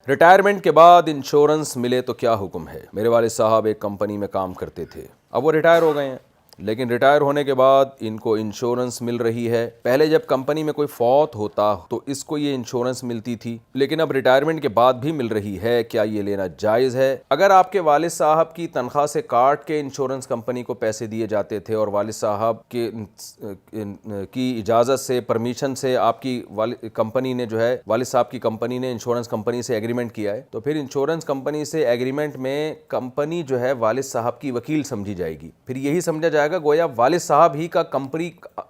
Retirement کے بعد insurance ملے تو کیا حکم ہے؟ میرے والد صاحب ایک کمپنی میں کام کرتے تھے، اب وہ ریٹائر ہو گئے ہیں، لیکن ریٹائر ہونے کے بعد ان کو انشورنس مل رہی ہے۔ پہلے جب کمپنی میں کوئی فوت ہوتا تو اس کو یہ انشورنس ملتی تھی، لیکن اب ریٹائرمنٹ کے بعد بھی مل رہی ہے، کیا یہ لینا جائز ہے؟ اگر آپ کے والد صاحب کی تنخواہ سے کاٹ کے انشورنس کمپنی کو پیسے دیے جاتے تھے اور والد صاحب کی اجازت سے، پرمیشن سے آپ کی کمپنی نے جو ہے والد صاحب کی کمپنی نے انشورنس کمپنی سے ایگریمنٹ کیا ہے، تو پھر انشورنس کمپنی سے ایگریمنٹ میں کمپنی جو ہے والد صاحب کی وکیل سمجھی جائے گی۔ پھر یہی سمجھا جائے گا گویا والد صاحب ہی کا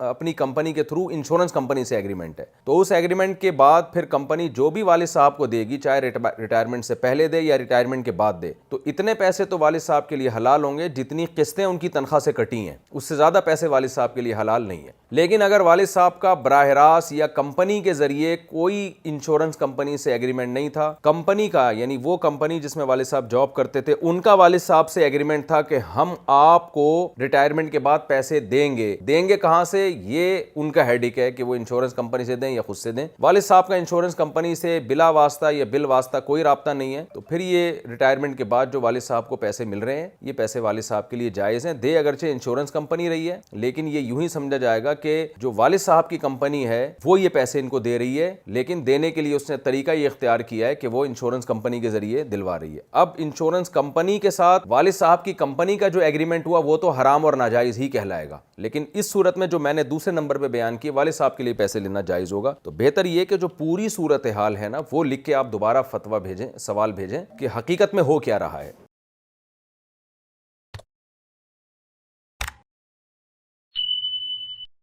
اپنی کمپنی کے تھرو انشورنس کمپنی سے ایگریمنٹ ہے، تو اس ایگریمنٹ کے بعد پھر کمپنی جو بھی والد صاحب کو دے گی، چاہے ریٹائرمنٹ سے پہلے دے یا ریٹائرمنٹ کے بعد دے، تو اتنے پیسے تو والد صاحب کے لیے حلال ہوں گے جتنی قسطیں ان کی تنخواہ سے کٹی ہیں، اس سے زیادہ پیسے والد صاحب کے لیے حلال نہیں ہیں۔ لیکن اگر والد صاحب کا براہ راست یا کمپنی کے ذریعے کوئی انشورنس کمپنی سے ایگریمنٹ نہیں تھا، کمپنی کا یعنی وہ کمپنی جس میں والد صاحب جاب کرتے تھے ان کا والد صاحب سے ایگریمنٹ تھا کہ ہم آپ کو ریٹائرمنٹ کے بعد پیسے دیں گے کہاں سے، یہ ان کا ہیڈک ہے کہ وہ انشورنس کمپنی سے دیں یا خود سے دیں۔ والد صاحب کا انشورنس کمپنی سے بلا واسطہ یا بل واسطہ کوئی رابطہ نہیں ہے، تو پھر یہ ریٹائرمنٹ کے بعد جو والد صاحب کو پیسے مل رہے ہیں، یہ پیسے والد صاحب کے لیے جائز ہیں، دے اگرچہ انشورنس کمپنی رہی ہے، لیکن یہ یوں ہی سمجھا جائے گا کہ جو والد صاحب کی کمپنی ہے وہ یہ پیسے ان کو دے رہی ہے، لیکن دینے کے لیے اس نے طریقہ یہ اختیار کیا ہے کہ وہ انشورنس کمپنی کے ذریعے دلوا رہی ہے۔ اب انشورنس کمپنی کے ساتھ والد صاحب کی کمپنی کا جو ایگریمنٹ ہوا وہ تو حرام اور ناجائز ہی کہلائے گا، لیکن اس صورت میں جو میں نے دوسرے نمبر پہ بیان کی والد صاحب کے لیے پیسے لینا جائز ہوگا۔ تو بہتر یہ کہ جو پوری صورتحال ہے نا وہ لکھ کے آپ دوبارہ فتویٰ بھیجیں، سوال بھیجیں کہ حقیقت میں ہو کیا رہا ہے۔